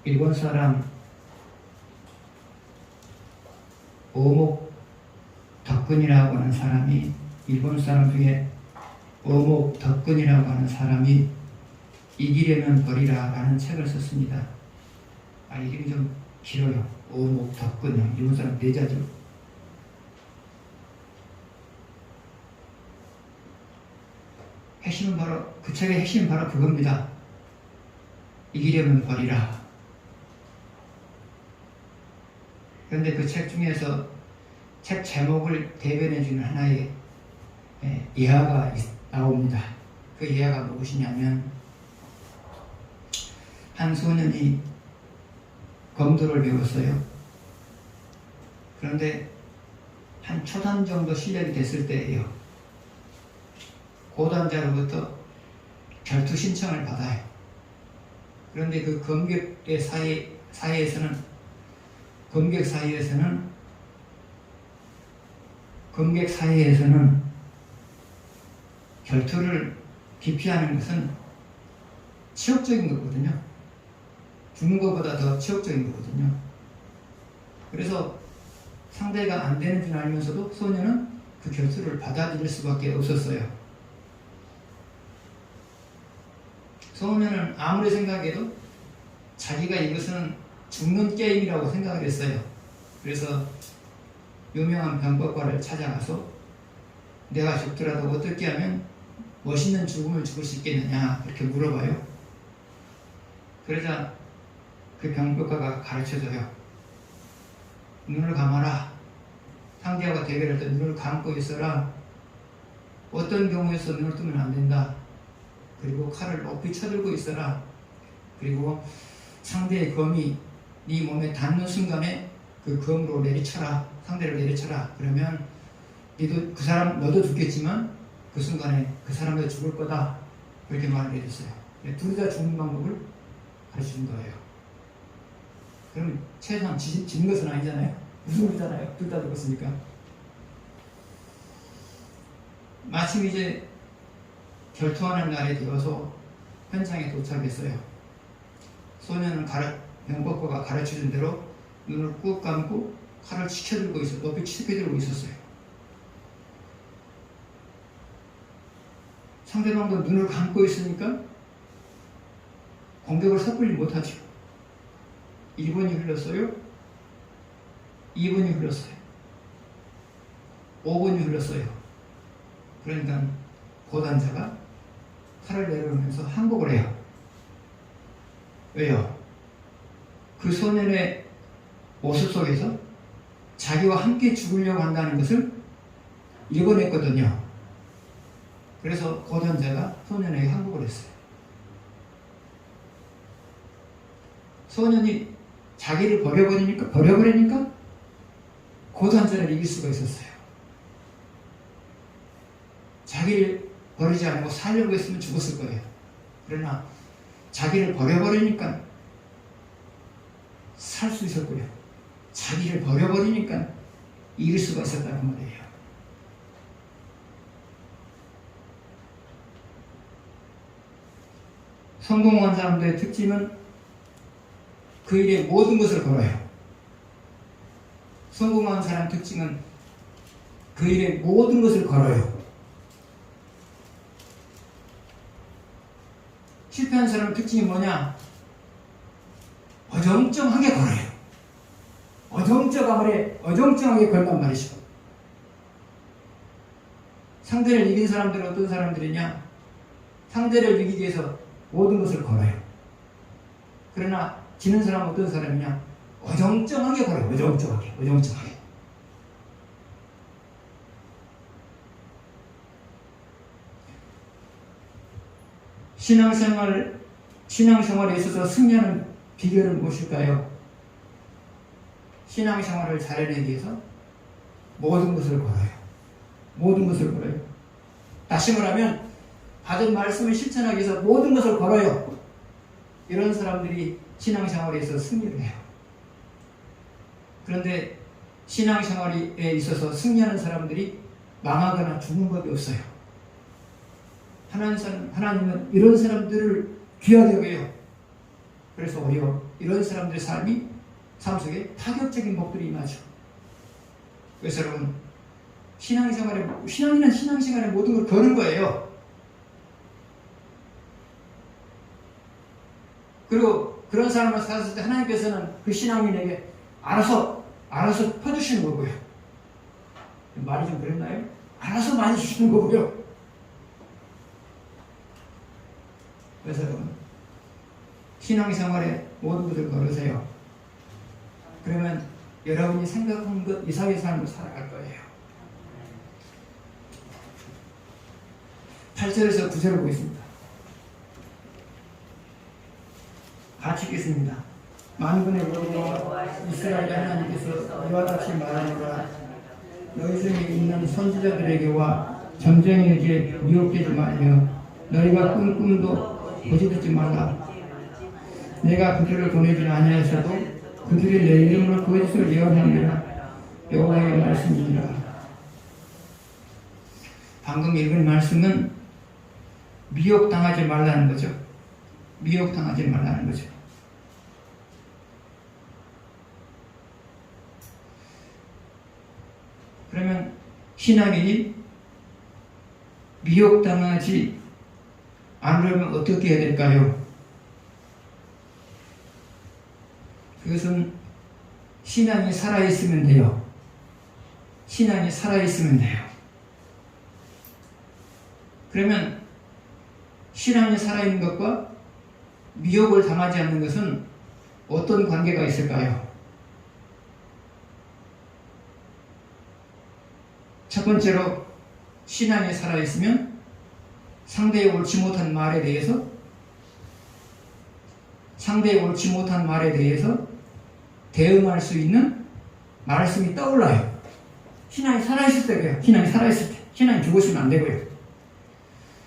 일본 사람 오목 덕근이라고 하는 사람이, 일본 사람 중에 오목 덕근이라고 하는 사람이 이기려면 버리라 라는 책을 썼습니다. 이름이 좀 길어요. 오목 덕근이요. 일본 사람 내자죠. 핵심은 바로, 그 책의 핵심은 바로 그겁니다. 이기려면 버리라. 그런데 그 책 중에서 책 제목을 대변해주는 하나의 예화가 나옵니다. 그 예화가 무엇이냐면, 한 소년이 검도를 배웠어요. 그런데 한 초단 정도 실력이 됐을 때예요. 고단자로부터 결투 신청을 받아요. 그런데 그 검객 사이에서는 결투를 기피하는 것은 치욕적인 거거든요. 죽는 것보다 더 치욕적인 거거든요. 그래서 상대가 안 되는 줄 알면서도 소녀는 그 결투를 받아들일 수밖에 없었어요. 소녀는 아무리 생각해도 자기가 이것은 죽는 게임이라고 생각을 했어요. 그래서 유명한 병법과를 찾아가서 내가 죽더라도 어떻게 하면 멋있는 죽음을 죽을 수 있겠느냐 그렇게 물어봐요. 그러자 그 병법가가 가르쳐줘요. 눈을 감아라. 상대와 대결할 때 눈을 감고 있어라. 어떤 경우에서 눈을 뜨면 안 된다. 그리고 칼을 높이 쳐들고 있어라. 그리고 상대의 검이 네 몸에 닿는 순간에 그 검으로 내리쳐라. 상대를 내리쳐라. 그러면 너도 죽겠지만 그 순간에 그 사람도 죽을 거다. 그렇게 말을 해줬어요. 둘 다 죽는 방법을 가르치는 거예요. 그럼 최소한 지는 것은 아니잖아요. 우승이잖아요. 둘 다 죽었으니까. 마침 이제 결투하는 날이 되어서 현장에 도착했어요. 소녀는 병법가가 가르쳐준 대로 눈을 꾹 감고 칼을 높이 치켜들고 있었어요. 상대방도 눈을 감고 있으니까 공격을 섣불리 못하죠. 1분이 흘렀어요. 2분이 흘렀어요. 5분이 흘렀어요. 그러니까 고단자가 칼을 내려오면서 항복을 해요. 왜요? 그 소년의 모습 속에서 자기와 함께 죽으려고 한다는 것을 읽어냈거든요. 그래서 고단자가 소년에게 항복을 했어요. 소년이 자기를 버려버리니까 고단자를 이길 수가 있었어요. 자기를 버리지 않고 살려고 했으면 죽었을 거예요. 그러나 자기를 버려버리니까 살 수 있었고요. 자기를 버려버리니까 이길 수가 있었다는 말이에요. 성공한 사람들의 특징은 그 일에 모든 것을 걸어요. 성공한 사람의 특징은 그 일에 모든 것을 걸어요. 실패한 사람의 특징이 뭐냐? 어정쩡하게 걸어요. 어정쩡하게 걸단 말이죠. 상대를 이긴 사람들은 어떤 사람들이냐? 상대를 이기기 위해서 모든 것을 걸어요. 그러나 지는 사람은 어떤 사람이냐? 어정쩡하게 걸어요. 어정쩡하게. 신앙생활에 있어서 승리하는 비결은 무엇일까요? 신앙생활을 잘해내기 위해서 모든 것을 걸어요. 모든 것을 걸어요. 다시 말하면 받은 말씀을 실천하기 위해서 모든 것을 걸어요. 이런 사람들이 신앙생활에 있어서 승리를 해요. 그런데 신앙생활에 있어서 승리하는 사람들이 망하거나 죽는 법이 없어요. 하나님은 이런 사람들을 귀하게 여겨요. 그래서 오히려 이런 사람들의 삶 속에 파격적인 법들이 임하죠. 그래서 여러분, 신앙이란 신앙생활의 모든 걸 거는 거예요. 그리고 그런 사람을 살았을 때 하나님께서는 그 신앙인에게 알아서 퍼주시는 거고요. 말이 좀 그랬나요? 알아서 많이 주시는 거고요. 그래서 여러분, 신앙생활에 모든 것을 걸으세요. 그러면 여러분이 생각한 것 이상의 삶을 살아갈 거예요. 8절에서 9절을 보겠습니다. 같이 읽겠습니다. 만군의 여호와 이스라엘 하나님께서 이와 같이 말하노라. 너희 중에 있는 선지자들에게와 점쟁이에게 미혹되지 말며 너희가 꾼 꿈도 거짓듣지 말라. 내가 그들을 보내지 아니하여서도 그들이 내 이름으로 거짓을 예언하느니라. 여호와의 말씀이니라. 방금 읽은 말씀은 미혹당하지 말라는 거죠. 미혹당하지 말라는 거죠. 그러면 신앙인이 미혹당하지 않으려면 어떻게 해야 될까요? 그것은 신앙이 살아있으면 돼요. 신앙이 살아있으면 돼요. 그러면 신앙이 살아있는 것과 미혹을 당하지 않는 것은 어떤 관계가 있을까요? 첫 번째로, 신앙이 살아있으면 상대의 옳지 못한 말에 대해서 대응할 수 있는 말씀이 떠올라요. 신앙이 살아있을 때고요. 신앙이 죽었으면 안 되고요.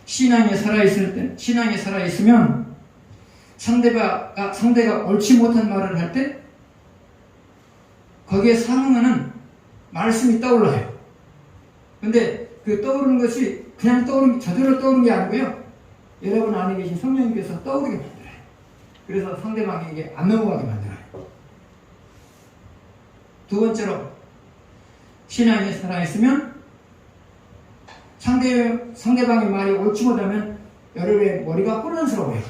신앙이 살아있으면 상대가 옳지 못한 말을 할 때 거기에 상응하는 말씀이 떠올라요. 근데 그 떠오르는 것이 그냥 저절로 떠오르는 게 아니고요. 여러분 안에 계신 성령님께서 떠오르게 만들어요. 그래서 상대방에게 안 넘어가게 만들어요. 두 번째로, 신앙이 살아있으면 상대방의 말이 옳지 못하면 여러분의 머리가 혼란스러워요.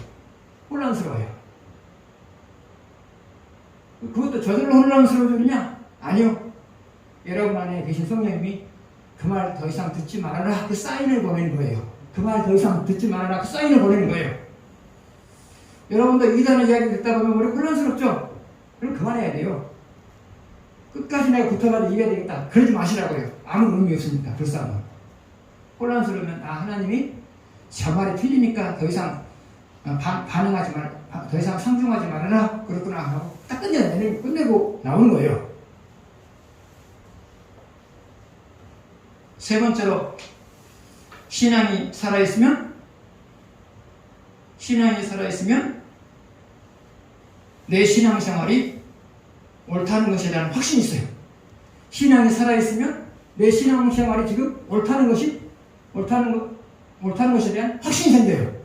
그것도 저절로 혼란스러워지느냐? 아니요. 여러분 안에 계신 성령님이 그 말 더 이상 듣지 말아라, 그 사인을 보내는 거예요. 그 말 더 이상 듣지 말아라, 그 사인을 보내는 거예요. 여러분도 이단의 이야기 듣다 보면 머리 혼란스럽죠? 그럼 그만해야 돼요. 끝까지 내가 붙어가지고 이겨야 되겠다, 그러지 마시라고요. 아무 의미 없습니다. 그 싸움은. 혼란스러우면 하나님이 저 말이 틀리니까 더 이상 반응하지 말아, 더 이상 상중하지 말아라, 그렇구나 하고 딱 끝내고 나오는 거예요. 세 번째로, 신앙이 살아있으면 내 신앙생활이 옳다는 것에 대한 확신이 있어요. 신앙이 살아있으면 내 신앙생활이 지금 옳다는 것에 대한 확신이 생겨요.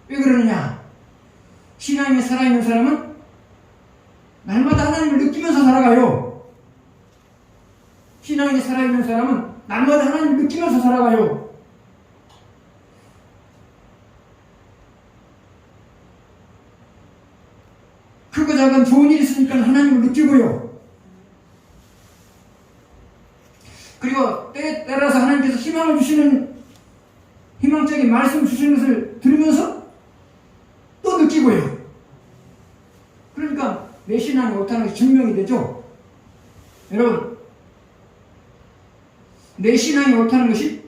왜 그러느냐? 신앙이 살아있는 사람은 날마다 하나님을 느끼면서 살아가요. 신앙이 살아있는 사람은 날마다 하나님을 느끼면서 살아가요. 크고 작은 좋은 일이 있으니까 하나님을 느끼고요. 그리고 때에 따라서 하나님께서 희망을 주시는, 희망적인 말씀 주시는 것을 들으면서 또 느끼고요. 그러니까 내 신앙이 옳다는 것이 증명이 되죠. 여러분, 내 신앙이 옳다는 것이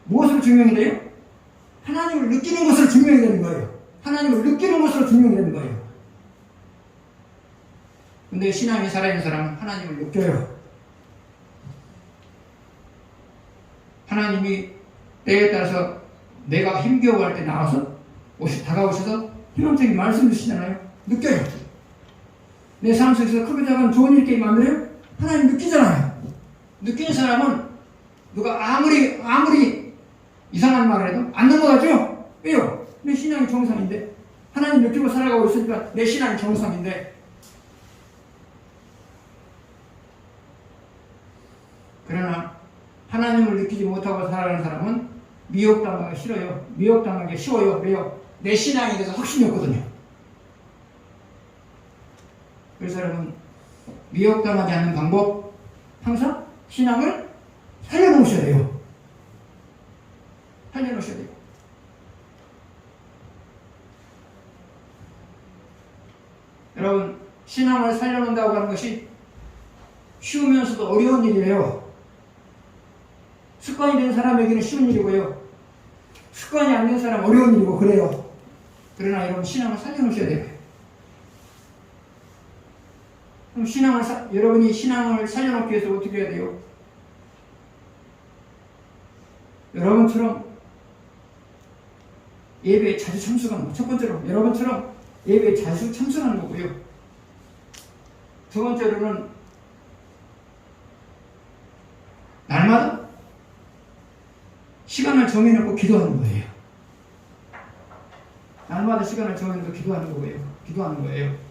무엇으로 증명이 돼요? 하나님을 느끼는 것으로 증명이 되는 거예요. 하나님을 느끼는 것으로 증명이 되는 거예요. 근데 신앙이 살아있는 사람은 하나님을 느껴요. 하나님이 때에 따라서 내가 힘겨워할 때 나와서 다가오셔서 희망적인 말씀 주시잖아요. 느껴요. 내 삶 속에서 크고 작은 좋은 일 있게 만들어요. 하나님 느끼잖아요. 느끼는 사람은 누가 아무리 이상한 말을 해도 안 넘어가죠? 왜요? 내 신앙이 정상인데 하나님 느끼고 살아가고 있으니까 내 신앙이 정상인데, 그러나 하나님을 느끼지 못하고 살아가는 사람은 미혹당하기 싫어요. 미혹당하기 쉬워요. 왜요? 내 신앙에 대해서 확신이 없거든요. 그래서 여러분, 미혹당하지 않는 방법, 항상 신앙을 살려놓으셔야 돼요. 살려놓으셔야 돼요. 여러분, 신앙을 살려놓는다고 하는 것이 쉬우면서도 어려운 일이에요. 습관이 된 사람에게는 쉬운 일이고요. 습관이 안 된 사람은 어려운 일이고 그래요. 그러나 여러분, 신앙을 살려놓으셔야 돼요. 그럼 여러분이 신앙을 살려놓기 위해서 어떻게 해야 돼요? 여러분처럼 예배에 자주 참석하는 거. 첫 번째로 여러분처럼 예배에 자주 참석하는 거고요. 두 번째로는 날마다 시간을 정해놓고 기도하는 거예요. 날마다 시간을 정해놓고 기도하는 거예요. 기도하는 거예요.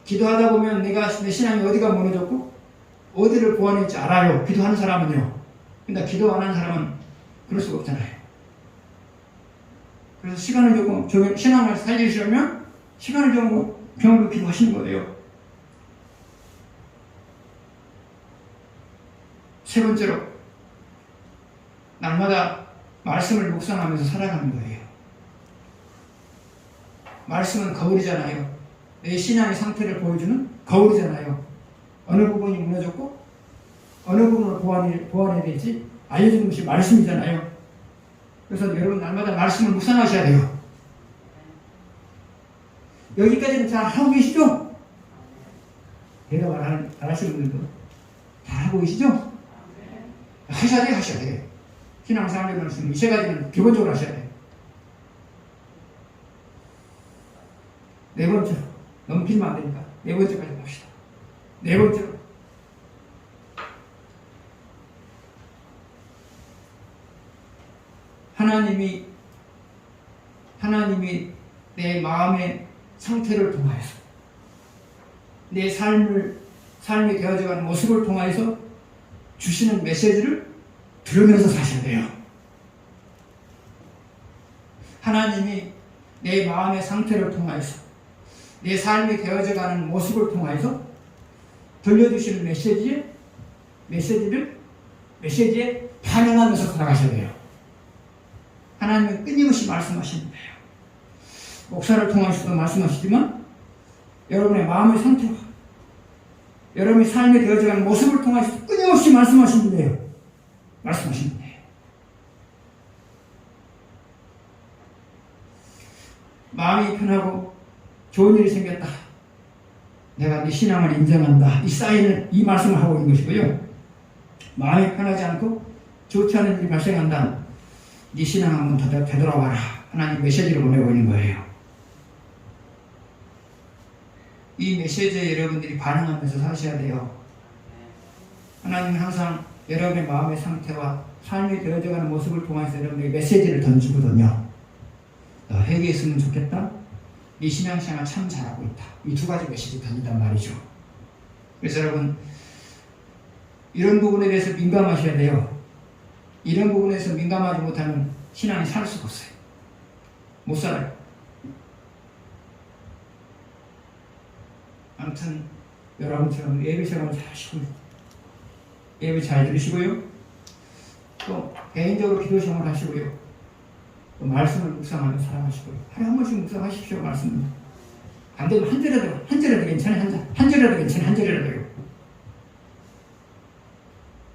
기도하다 보면 내 신앙이 어디가 무너졌고 어디를 보완할지 알아요. 기도하는 사람은요. 근데 기도 안 하는 사람은 그럴 수가 없잖아요. 그래서 신앙을 살리시려면 시간을 정하고 기도하시는 거예요. 세 번째로, 날마다 말씀을 묵상하면서 살아가는 거예요. 말씀은 거울이잖아요. 내 신앙의 상태를 보여주는 거울이잖아요. 어느 부분이 무너졌고 어느 부분을 보완해야 될지 알려주는 것이 말씀이잖아요. 그래서 여러분, 날마다 말씀을 묵상하셔야 돼요. 여기까지는 잘 하고 계시죠? 대답 안 하시는 분들도 잘 하고 계시죠? 하셔야 돼요. 신앙생활의 말씀, 이 세 가지는 기본적으로 하셔야 돼요. 네 번째로, 넘기면 안 되니까 네 번째까지 봅시다. 네 번째로, 하나님이 내 마음의 상태를 통하여서, 내 삶이 되어져가는 모습을 통하여서 주시는 메시지를 들으면서 사셔야 돼요. 하나님이 내 마음의 상태를 통하여서, 내 삶이 되어져가는 모습을 통하여서 들려주시는 메시지에 반응하면서 살아가셔야 돼요. 하나님은 끊임없이 말씀하시는 거예요. 목사를 통해서도 말씀하시지만 여러분의 마음의 상태와 여러분의 삶이 되어져가는 모습을 통해서 끊임없이 말씀하시는 거예요. 말씀하시는 거예요. 마음이 편하고 좋은 일이 생겼다. 내가 네 신앙을 인정한다. 이 말씀을 하고 있는 것이고요. 마음이 편하지 않고 좋지 않은 일이 발생한다. 네 신앙 한번 되돌아와라. 하나님 메시지를 보내고 있는 거예요. 이 메시지에 여러분들이 반응하면서 사셔야 돼요. 하나님은 항상 여러분의 마음의 상태와 삶이 되어져가는 모습을 통해서 여러분에게 메시지를 던지거든요. 너 회개했으면 좋겠다. 네 신앙생활 참 잘하고 있다. 이 두 가지 메시지 던진단 말이죠. 그래서 여러분, 이런 부분에 대해서 민감하셔야 돼요. 이런 부분에서 민감하지 못하면 신앙이 살 수가 없어요. 못 살아요. 아무튼 여러분처럼 예배 생활을 잘 하시고, 예배 잘 들으시고요. 또 개인적으로 기도 생활을 하시고요. 또 말씀을 묵상하며 살아가시고요. 하루에 한 번씩 묵상하십시오. 말씀을. 안 되면 한 절이라도 괜찮아요. 한 절이라도 괜찮아요. 한 절이라도요.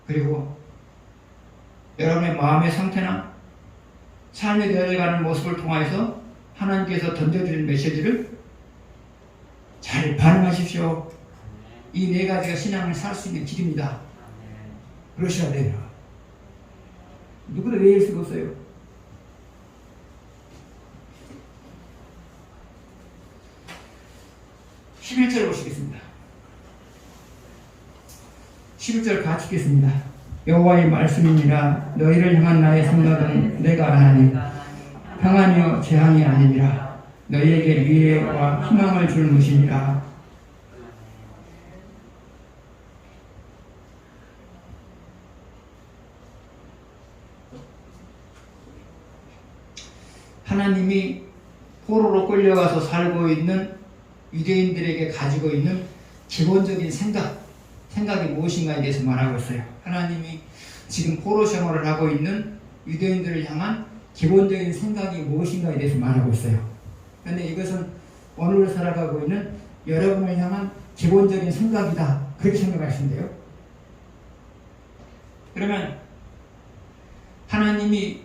그리고 여러분의 마음의 상태나 삶에 되어가는 모습을 통해서 하나님께서 던져드린 메시지를 잘 반응하십시오. 이 네 가지가 신앙을 살 수 있는 길입니다. 그러셔야 돼요. 누구도 외일 수가 없어요. 11절 보시겠습니다. 11절 같이 읽겠습니다. 여호와의 말씀이니라. 너희를 향한 나의 생각은 내가 아나니 평안이요 재앙이 아니니라. 너희에게 미래와 희망을 줄 것이니라. 하나님이 포로로 끌려가서 살고 있는 유대인들에게 가지고 있는 기본적인 생각이 무엇인가에 대해서 말하고 있어요. 하나님이 지금 포로 생활을 하고 있는 유대인들을 향한 기본적인 생각이 무엇인가에 대해서 말하고 있어요. 그런데 이것은 오늘 살아가고 있는 여러분을 향한 기본적인 생각이다. 그렇게 생각하시면 돼요. 그러면 하나님이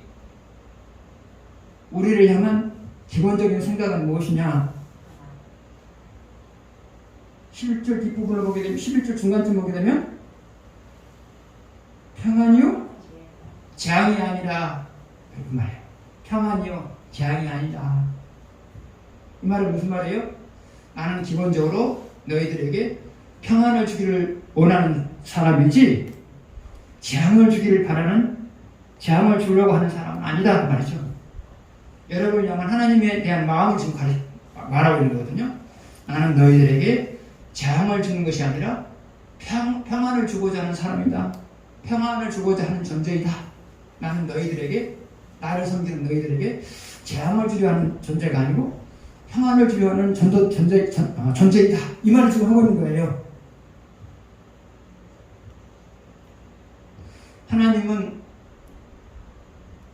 우리를 향한 기본적인 생각은 무엇이냐? 11절 뒷부분을 보게 되면 11절 중간쯤 보게 되면 평안이요? 재앙이 아니라 그 말이에요. 평안이요? 재앙이 아니다. 이 말은 무슨 말이에요? 나는 기본적으로 너희들에게 평안을 주기를 원하는 사람이지 재앙을 주기를 바라는 재앙을 주려고 하는 사람은 아니다 그 말이죠. 여러분을 향한 하나님에 대한 마음을 지금 말하고 있는 거거든요. 나는 너희들에게 재앙을 주는 것이 아니라 평안을 주고자 하는 사람이다. 평안을 주고자 하는 존재이다. 나는 너희들에게, 나를 섬기는 너희들에게 재앙을 주려 하는 존재가 아니고 평안을 주려 하는 존재이다. 이 말을 지금 하고 있는 거예요.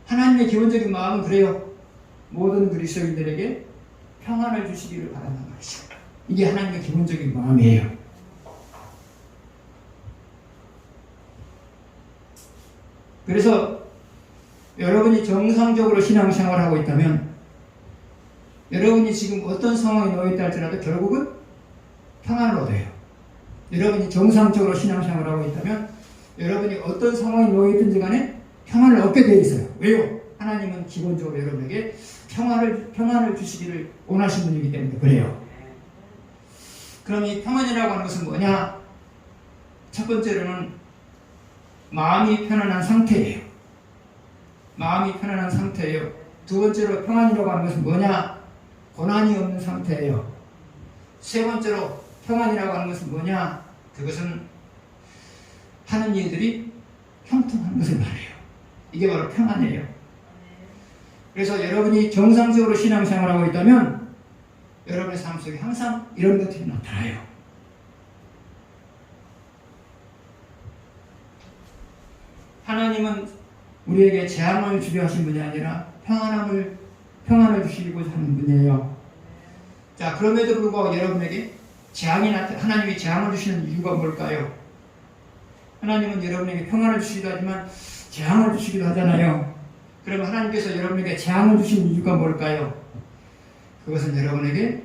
하나님의 기본적인 마음은 그래요. 모든 그리스도인들에게 평안을 주시기를 바란단 말이죠. 이게 하나님의 기본적인 마음이에요. 그래서 여러분이 정상적으로 신앙생활을 하고 있다면 여러분이 지금 어떤 상황에 놓여 있다 할지라도 결국은 평안을 얻어요. 여러분이 정상적으로 신앙생활을 하고 있다면 여러분이 어떤 상황에 놓여 있든지 간에 평안을 얻게 되어 있어요. 왜요? 하나님은 기본적으로 여러분에게 평안을 주시기를 원하시는 분이기 때문에 그래요. 그럼 이 평안이라고 하는 것은 뭐냐? 첫 번째로는 마음이 편안한 상태예요. 마음이 편안한 상태예요. 두 번째로 평안이라고 하는 것은 뭐냐? 고난이 없는 상태예요. 세 번째로 평안이라고 하는 것은 뭐냐? 그것은 하는 일들이 형통한 것을 말해요. 이게 바로 평안이에요. 그래서 여러분이 정상적으로 신앙생활을 하고 있다면 여러분의 삶 속에 항상 이런 것들이 나타나요. 하나님은 우리에게 재앙을 주려 하신 분이 아니라 평안을 주시고자 하는 분이에요. 자, 그럼에도 불구하고 여러분에게 하나님이 재앙을 주시는 이유가 뭘까요? 하나님은 여러분에게 평안을 주시기도 하지만 재앙을 주시기도 하잖아요. 그러면 하나님께서 여러분에게 재앙을 주시는 이유가 뭘까요? 그것은 여러분에게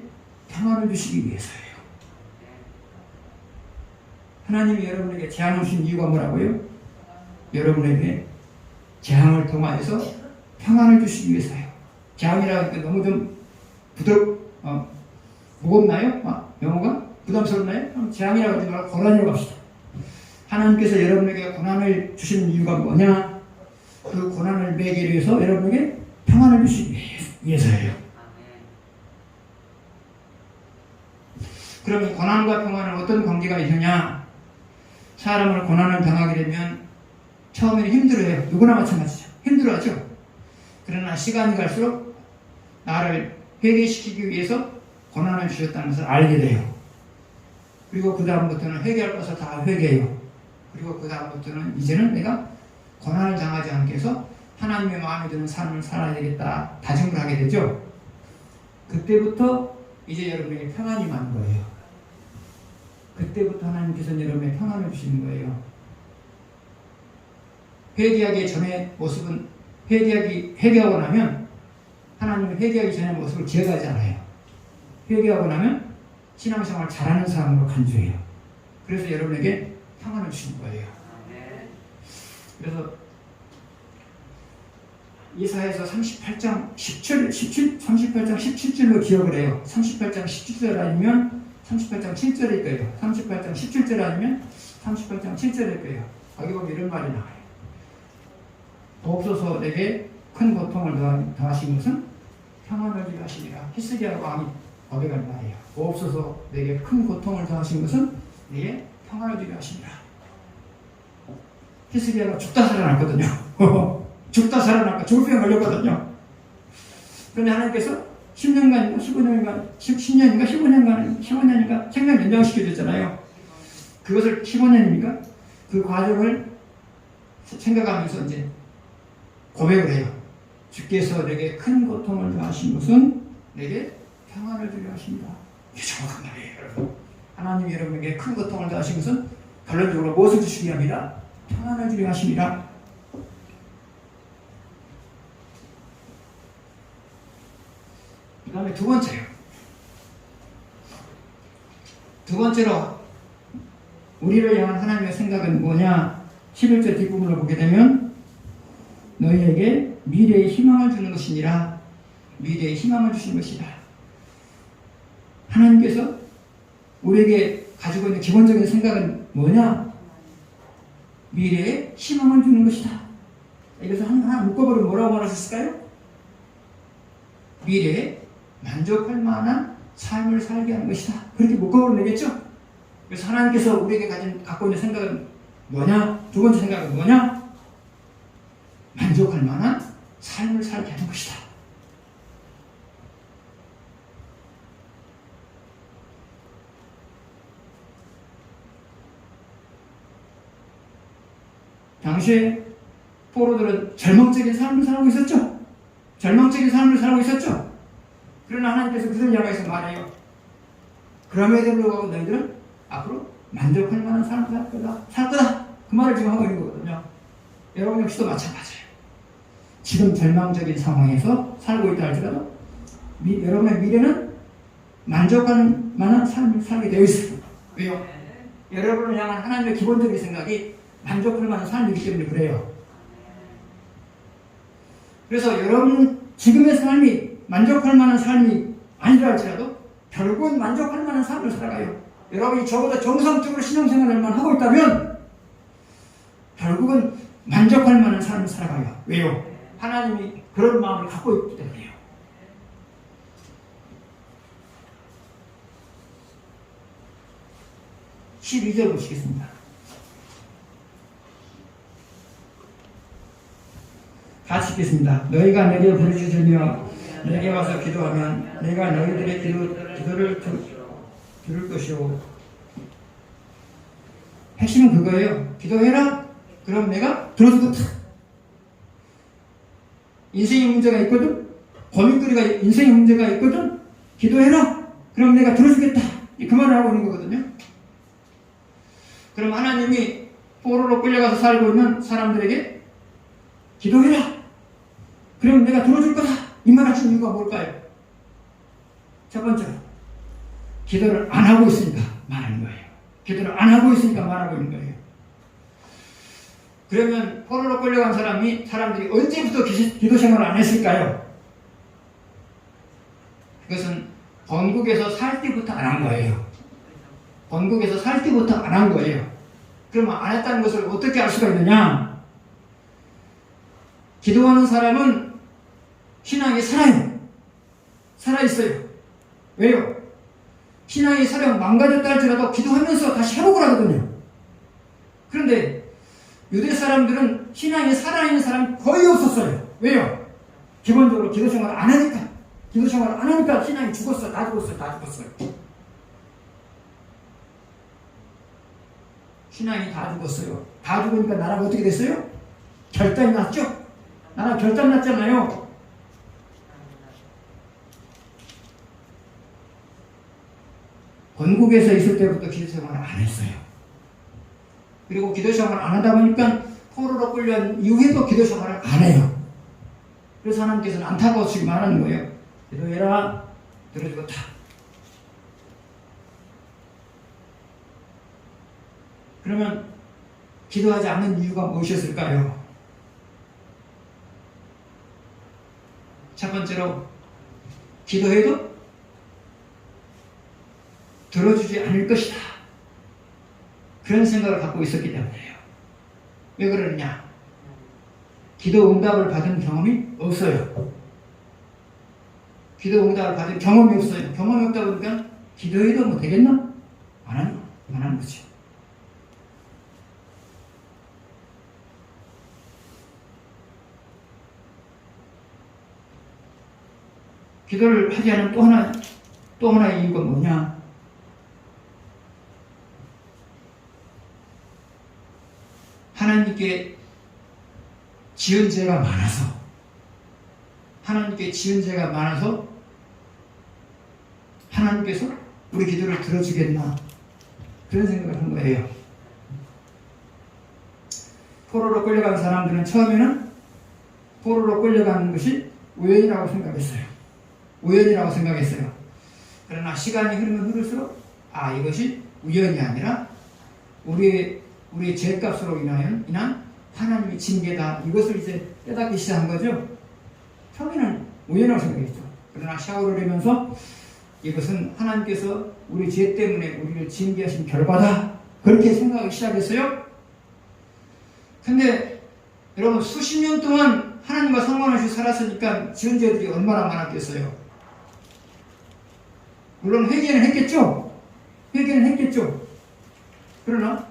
평안을 주시기 위해서예요. 하나님이 여러분에게 재앙을 주신 이유가 뭐라고요? 여러분에게 재앙을 통하여서 평안을 주시기 위해서요. 재앙이라고 하니까 너무 좀 무겁나요? 영어가? 부담스럽나요? 재앙이라고 하지 말고 고난이라고 합시다. 하나님께서 여러분에게 고난을 주시는 이유가 뭐냐? 그 고난을 매기 위해서 여러분에게 평안을 주시기 위해서예요. 그러면 고난과 평안은 어떤 관계가 있느냐? 사람을 고난을 당하게 되면 처음에는 힘들어요. 누구나 마찬가지죠. 힘들어하죠. 그러나 시간이 갈수록 나를 회개시키기 위해서 고난을 주셨다는 것을 알게 돼요. 그리고 그 다음부터는 회개할 것을 다 회개해요. 그리고 그 다음부터는 이제는 내가 고난을 당하지 않게 해서 하나님의 마음에 드는 삶을 살아야 되겠다 다짐을 하게 되죠. 그때부터 이제 여러분에게 평안이 많은 거예요. 그때부터 하나님께서 여러분에게 평안을 주시는 거예요. 회개하기 전의 모습은 회개하고 나면 하나님은 회개하기 전의 모습을 기억하지 않아요. 회개하고 나면 신앙생활 잘하는 사람으로 간주해요. 그래서 여러분에게 평안을 주시는 거예요. 그래서 이사야서 38장 17절로 기억을 해요. 38장 17절 아니면 38장 7절일 거예요. 38장 17절 아니면 38장 7절일 거예요. 거기 보면 이런 말이 나와요. 도옵소서 내게 큰 고통을 더하신 것은 평안을 주게 하시니라. 히스기야 왕이 고백한 말이에요. 없어서 내게 큰 고통을 더하신 것은 내게 평안을 주게 하시니라. 히스기야가 죽다 살아났거든요. 죽다 살아났고 죽을병 걸렸거든요. 그런데 하나님께서 10년간인가 15년간 10년인가 15년인가 생명 연장시켜줬잖아요. 그것을 15년입니까? 그 과정을 생각하면서 이제 고백을 해요. 주께서 내게 큰 고통을 더하신 것은 내게 평안을 주려 하십니다. 이게 정확한 말이에요, 여러분. 하나님이 여러분에게 큰 고통을 더하신 것은 결론적으로 무엇을 주시기 합니다? 평안을 주려 하십니다. 그 다음에 두 번째요. 두 번째로 우리를 향한 하나님의 생각은 뭐냐? 11절 뒷부분을 보게 되면 너희에게 미래의 희망을 주는 것이니라. 미래의 희망을 주신 것이다. 하나님께서 우리에게 가지고 있는 기본적인 생각은 뭐냐? 미래의 희망을 주는 것이다. 이것을 하나 묶어버리면 뭐라고 말하셨을까요? 미래에 만족할 만한 삶을 살게 하는 것이다. 그렇게 묶어버리면 되겠죠? 그래서 하나님께서 우리에게 갖고 있는 생각은 뭐냐? 두 번째 생각은 뭐냐? 만족할 만한 삶을 살게 하는 것이다. 당시에 포로들은 절망적인 삶을 살고 있었죠. 절망적인 삶을 살고 있었죠. 그러나 하나님께서 그들을 향해서 말해요. 그럼에도 불구하고 너희들은 앞으로 만족할 만한 삶을 살 거다. 살 거다. 그 말을 지금 하고 있는 거거든요. 여러분 역시도 마찬가지예요. 지금 절망적인 상황에서 살고 있다 할지라도 여러분의 미래는 만족할 만한 삶을 살게 되어 있습니다. 왜요? 여러분을 향한 하나님의 기본적인 생각이 만족할 만한 삶이기 때문에 그래요. 그래서 여러분 지금의 삶이 만족할 만한 삶이 아니라 할지라도 결국은 만족할 만한 삶을 살아가요. 여러분이 저보다 정상적으로 신앙생활을만 하고 있다면 결국은 만족할 만한 삶을 살아가요. 왜요? 하나님이 그런 마음을 갖고 있기 때문에요. (12절) 보시겠습니다. 같이 읽겠습니다. 너희가 내게 부르짖으며 내게 와서 기도하면 내가 너희들의 기도를 들을 것이오. 핵심은 그거예요. 기도해라. 그럼 내가 들어주겠다. 인생의 문제가 있거든. 고민거리가 인생의 문제가 있거든. 기도해라. 그럼 내가 들어주겠다. 그 말을 하고 있는 거거든요. 그럼 하나님이 포로로 끌려가서 살고 있는 사람들에게 기도해라. 그럼 내가 들어줄 거다. 이 말 하신 이유가 뭘까요? 첫 번째로 기도를 안 하고 있으니까 말하는 거예요. 기도를 안 하고 있으니까 말하고 있는 거예요. 그러면 포로로 끌려간 사람들이 언제부터 기도 생활을 안 했을까요? 그것은 본국에서 살 때부터 안 한 거예요. 본국에서 살 때부터 안 한 거예요. 그러면 안 했다는 것을 어떻게 알 수가 있느냐? 기도하는 사람은 신앙이 살아요. 살아있어요. 왜요? 신앙이 살아요. 망가졌다 할지라도 기도하면서 다시 회복을 하거든요. 그런데 유대 사람들은 신앙이 살아있는 사람이 거의 없었어요. 왜요? 기본적으로 기도 생활을 안 하니까. 기도 생활을 안 하니까 신앙이 죽었어요. 다 죽었어요. 신앙이 다 죽었어요. 다 죽으니까 나라가 어떻게 됐어요? 결단이 났죠? 나라 결단 났잖아요. 본국에서 있을 때부터 기도 생활을 안 했어요. 그리고 기도 생활을 안 하다 보니까 포로로 끌려온 이후에도 기도 생활을 안 해요. 그래서 하나님께서는 안타까워서 말하는 거예요. 기도해라. 들어주겠다. 그러면 기도하지 않는 이유가 무엇이었을까요? 첫 번째로 기도해도 들어주지 않을 것이다. 그런 생각을 갖고 있었기 때문이에요. 왜 그러느냐? 기도 응답을 받은 경험이 없어요. 기도 응답을 받은 경험이 없어요. 경험이 없다 보니까 기도해도 뭐 되겠나? 안 하는 거지. 기도를 하지 않은 또 하나의 이유가 뭐냐? 하나님께 지은 죄가 많아서 하나님께서 우리 기도를 들어주겠나 그런 생각을 한 거예요. 포로로 끌려간 사람들은 처음에는 포로로 끌려가는 것이 우연이라고 생각했어요. 그러나 시간이 흐르면 흐를수록 이것이 우연이 아니라 우리의 죄값으로 인한 하나님의 징계다. 이것을 이제 깨닫기 시작한 거죠. 처음에는 우연이라고 생각했죠. 그러나 샤워를 하면서 이것은 하나님께서 우리 죄 때문에 우리를 징계하신 결과다. 그렇게 생각하기 시작했어요. 근데 여러분 수십 년 동안 하나님과 상관없이 살았으니까 지은 죄들이 얼마나 많았겠어요. 물론 회개는 했겠죠. 그러나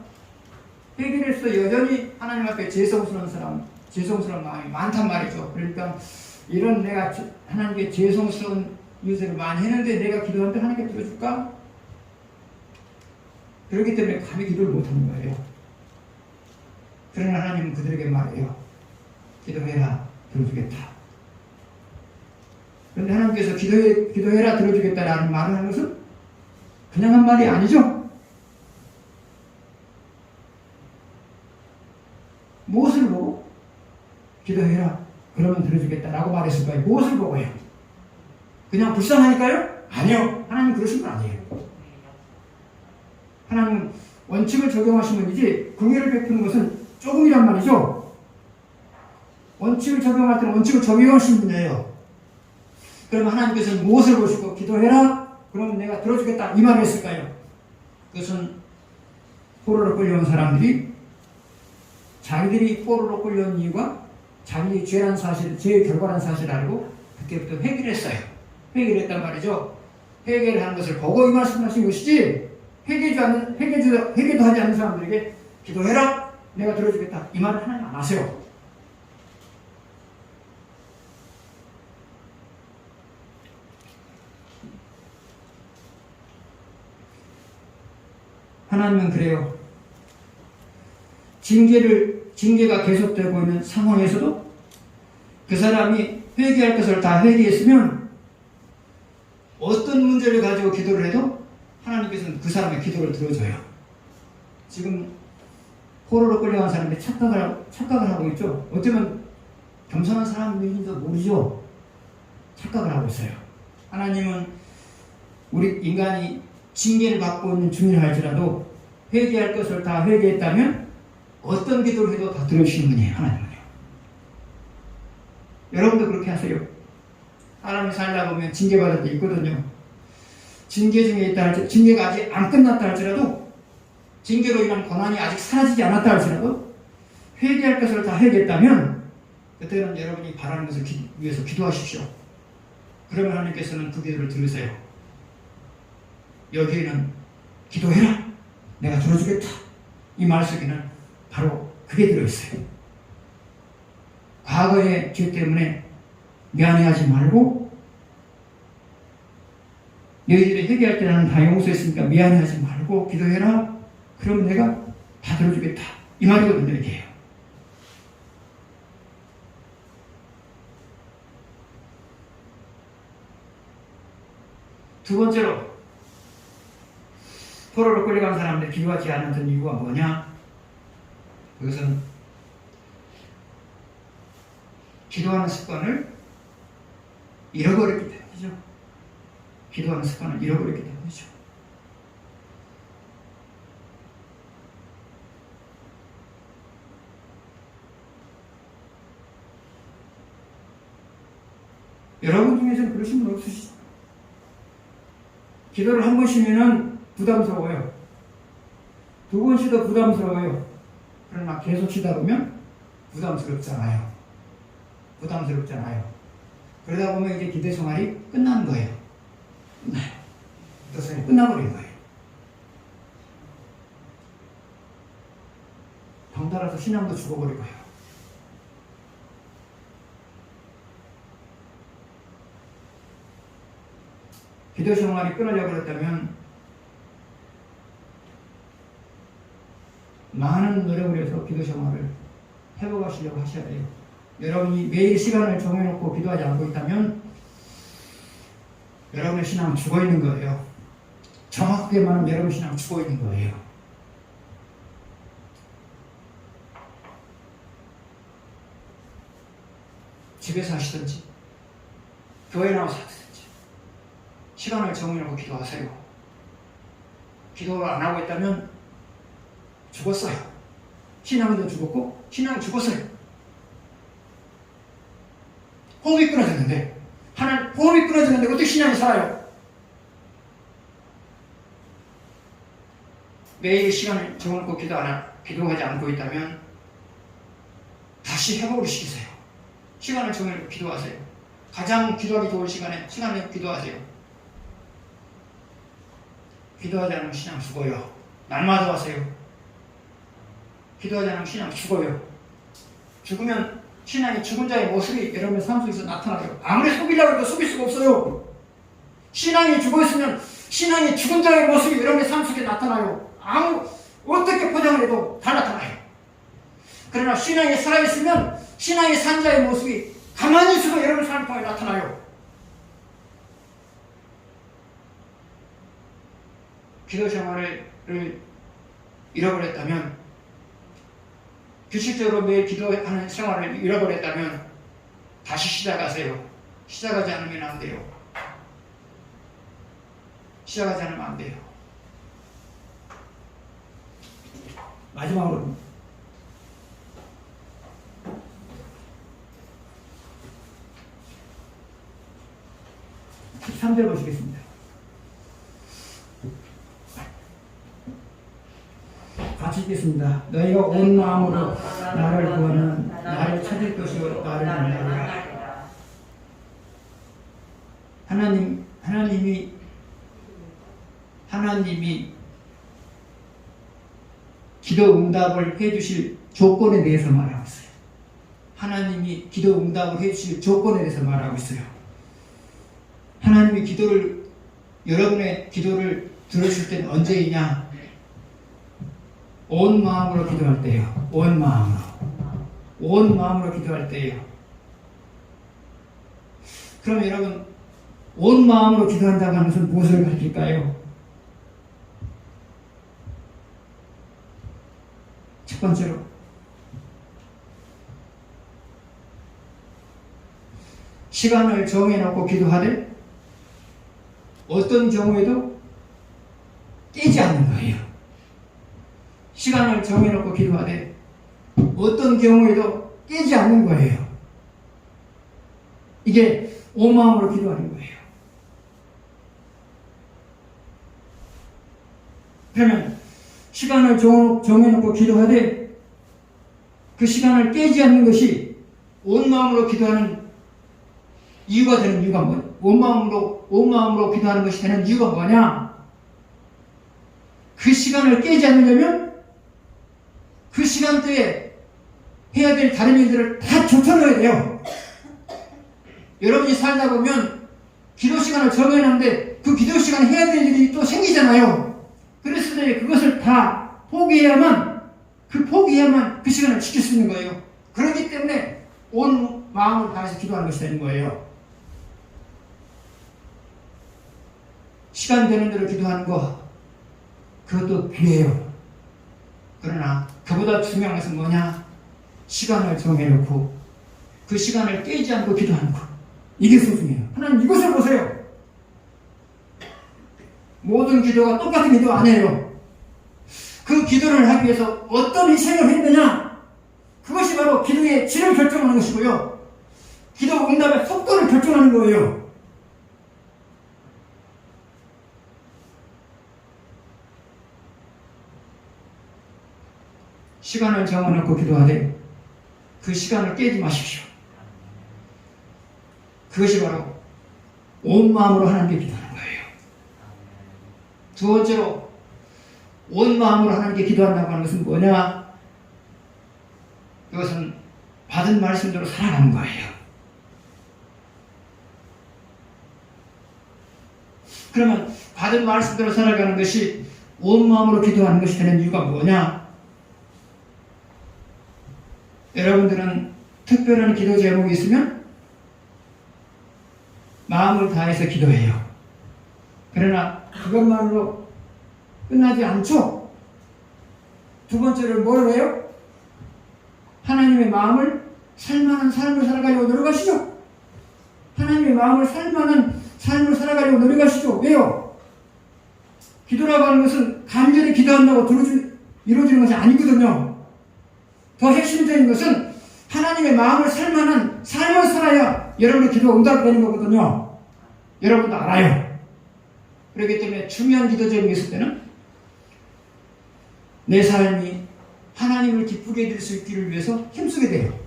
회개를 해서 여전히 하나님 앞에 죄송스러운 마음이 많단 말이죠. 그러니까 이런 내가 하나님께 죄송스러운 유세를 많이 했는데 내가 기도하는데 하나님께 들어줄까? 그렇기 때문에 감히 기도를 못하는 거예요. 그러나 하나님은 그들에게 말해요. 기도해라, 들어주겠다. 그런데 하나님께서 기도해라, 들어주겠다라는 말을 하는 것은 그냥 한 말이 아니죠. 무엇을 보고 기도해라, 그러면 들어주겠다라고 말했을까요? 무엇을 보고요? 그냥 불쌍하니까요? 아니요. 하나님 그러신 건 아니에요. 하나님은 원칙을 적용하신 분이지 긍휼을 베푸는 것은 조금이란 말이죠. 원칙을 적용할 때는 원칙을 적용하신 분이에요. 그러면 하나님께서는 무엇을 보시고 기도해라? 그러면 내가 들어주겠다 이 말을 했을까요? 그것은 포로로 끌려온 사람들이 자기들이 포로로 끌려온 이유가 자기의 죄의 결과라는 사실을 알고 그때부터 회개를 했어요. 회개를 했단 말이죠. 회개를 하는 것을 보고 이 말씀하신 것이지 회개도 하지 않는 사람들에게 기도해라, 내가 들어주겠다 이 말을 하나님 안 하세요. 하나님은 그래요. 징계가 계속되고 있는 상황에서도 그 사람이 회개할 것을 다 회개했으면 어떤 문제를 가지고 기도를 해도 하나님께서는 그 사람의 기도를 들어줘요. 지금 포로로 끌려간 사람들이 착각을 하고 있죠. 어쩌면 겸손한 사람들인지도 모르죠. 착각을 하고 있어요. 하나님은 우리 인간이 징계를 받고 있는 중이라 할지라도 회개할 것을 다 회개했다면 어떤 기도를 해도 다 들어주시는 분이에요. 하나님은요. 여러분도 그렇게 하세요. 사람이 살다 보면 징계받을 때 있거든요. 징계 중에 있다 할지라도, 징계가 아직 안 끝났다 할지라도, 징계로 인한 고난이 아직 사라지지 않았다 할지라도 회개할 것을 다 회개했다면 그때는 여러분이 바라는 것을 위해서 기도하십시오. 그러면 하나님께서는 그 기도를 들으세요. 여기에는 기도해라, 내가 들어주겠다 이 말 속에는 바로 그게 들어있어요. 과거의 죄 때문에 미안해하지 말고, 너희들이 회개할 때 나는 다 용서했으니까 미안해하지 말고 기도해라, 그러면 내가 다 들어주겠다 이 말이거든요. 이게요. 두 번째로 포로로 끌려간 사람들 기도하지 않았던 이유가 뭐냐? 그것은 기도하는 습관을 잃어버렸기 때문이죠. 기도하는 습관을 잃어버렸기 때문이죠. 여러분 중에서는 그러신 분 없으시죠? 기도를 한 번 쉬면은 부담스러워요. 두 번 쉬도 부담스러워요. 그러나 계속 쉬다 보면 부담스럽잖아요. 그러다 보면 이제 기도 생활이 끝나는 거예요. 끝나요. 어떠세요? 끝나버린 거예요. 덩달아서 신앙도 죽어버리고요. 기도 생활이 끊어져 버렸다면 많은 노력을 해서 기도 생활을 회복하시려고 하셔야 돼요. 여러분이 매일 시간을 정해놓고 기도하지 않고 있다면 여러분의 신앙은 죽어 있는 거예요. 정확하게 말하면 여러분의 신앙은 죽어 있는 거예요. 집에서 하시든지 교회 나와서 하든지 시간을 정해놓고 기도하세요. 기도를 안 하고 있다면 죽었어요. 신앙도 죽었고 신앙이 죽었어요. 호흡이 끊어졌는데 호흡이 끊어졌는데 어떻게 신앙이 살아요? 매일 시간을 정해놓고 기도하지 않고 있다면 다시 회복을 시키세요. 시간을 정해놓고 기도하세요. 가장 기도하기 좋은 시간에 기도하세요. 기도하지 않으면 신앙 죽어요. 날마다 하세요. 기도하지 않으면 신앙 죽어요. 죽으면 신앙이 죽은 자의 모습이 여러분의 삶 속에서 나타나요. 아무리 속이려고 해도 속일 수가 없어요. 신앙이 죽어있으면 신앙이 죽은 자의 모습이 여러분의 삶 속에 나타나요. 어떻게 포장을 해도 다 나타나요. 그러나 신앙이 살아있으면 신앙이 산 자의 모습이 가만히 있어도 여러분 삶 속에 나타나요. 기도 생활을 잃어버렸다면, 규칙적으로 매일 기도하는 생활을 잃어버렸다면 다시 시작하세요. 시작하지 않으면 안 돼요. 시작하지 않으면 안 돼요. 마지막으로 13절 보시겠습니다. 같이 읽겠습니다. 너희가 온 마음으로 나를 구하는 나를 찾을 것이요 나를 만나리라. 하나님이 기도 응답을 해주실 조건에 대해서 말하고 있어요. 하나님이 기도 응답을 해주실 조건에 대해서 말하고 있어요. 하나님이 여러분의 기도를 들어줄 때는 언제이냐? 온 마음으로 기도할 때예요. 온 마음으로 기도할 때예요. 그럼 여러분, 온 마음으로 기도한다고 하는 것은 무엇을 가르칠까요? 첫 번째로 시간을 정해놓고 기도하되 어떤 경우에도 깨지 않는 거예요. 시간을 정해놓고 기도하되 어떤 경우에도 깨지 않는 거예요. 이게 온 마음으로 기도하는 거예요. 그러면 시간을 정해놓고 기도하되 그 시간을 깨지 않는 것이 온 마음으로 기도하는 이유가 되는 이유가 뭐예요? 온 마음으로 기도하는 것이 되는 이유가 뭐냐? 그 시간을 깨지 않으려면 그 시간대에 해야 될 다른 일들을 다 좁혀놓아야 돼요. 여러분이 살다 보면 기도 시간을 정해놨는데 그 기도 시간에 해야 될 일이 또 생기잖아요. 그랬을 때 그것을 다 포기해야만 그 시간을 지킬 수 있는 거예요. 그렇기 때문에 온 마음을 다해서 기도하는 것이 되는 거예요. 시간 되는 대로 기도하는 거, 그것도 필요해요. 그러나 그보다 중요한 것은 뭐냐? 시간을 정해놓고 그 시간을 깨지 않고 기도하는 것. 이게 소중해요. 하나님 이것을 보세요. 모든 기도가 똑같은 기도 안 해요. 그 기도를 하기 위해서 어떤 희생을 했느냐? 그것이 바로 기도의 질을 결정하는 것이고요. 기도 응답의 속도를 결정하는 거예요. 시간을 정해놓고 기도하되 그 시간을 깨지 마십시오. 그것이 바로 온 마음으로 하나님께 기도하는 거예요. 두 번째로 온 마음으로 하나님께 기도한다고 하는 것은 뭐냐? 이것은 받은 말씀대로 살아가는 거예요. 그러면 받은 말씀대로 살아가는 것이 온 마음으로 기도하는 것이 되는 이유가 뭐냐? 여러분들은 특별한 기도 제목이 있으면 마음을 다해서 기도해요. 그러나 그것만으로 끝나지 않죠. 두 번째로 뭘 해요? 하나님의 마음을 살만한 삶을 살아가려고 노력하시죠. 하나님의 마음을 살만한 삶을 살아가려고 노력하시죠. 왜요? 기도라고 하는 것은 간절히 기도한다고 이루어지는 것이 아니거든요. 더 핵심적인 것은 하나님의 마음을 살만한 삶을 살아야 여러분의 기도가 응답되는 거거든요. 여러분도 알아요. 그렇기 때문에 중요한 기도 제목이 있을 때는 내 삶이 하나님을 기쁘게 해드릴 수 있기를 위해서 힘쓰게 돼요.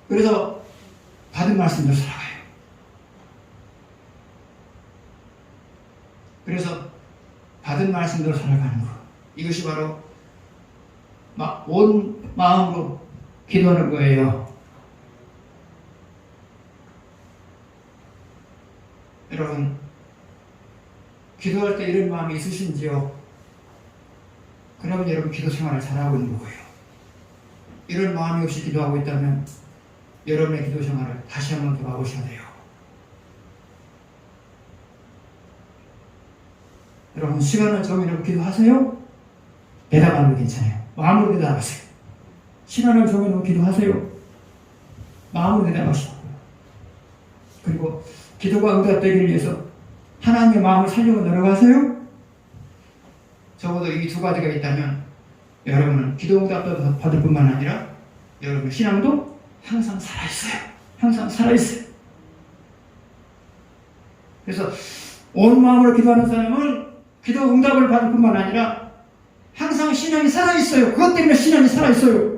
그래서 받은 말씀대로 살아가요. 그래서 받은 말씀대로 살아가는 것, 이것이 바로 온 마음으로 기도하는 거예요. 여러분, 기도할 때 이런 마음이 있으신지요? 그러면 여러분 기도 생활을 잘하고 있는 거예요. 이런 마음이 없이 기도하고 있다면 여러분의 기도 생활을 다시 한번 돌아보셔야 돼요. 여러분, 시간을 정해놓고 기도하세요? 대답 안 해도 괜찮아요. 마음으로 대답하세요. 시간을 정해놓고 기도하세요. 마음으로 대답하시고, 그리고 기도가 응답되기 위해서 하나님의 마음을 살려고 노력하세요. 적어도 이 두 가지가 있다면 여러분은 기도 응답도 받을 뿐만 아니라 여러분 신앙도 항상 살아있어요. 항상 살아있어요. 그래서 온 마음으로 기도하는 사람은 기도 응답을 받을 뿐만 아니라 항상 신앙이 살아있어요. 그것 때문에 신앙이 살아있어요.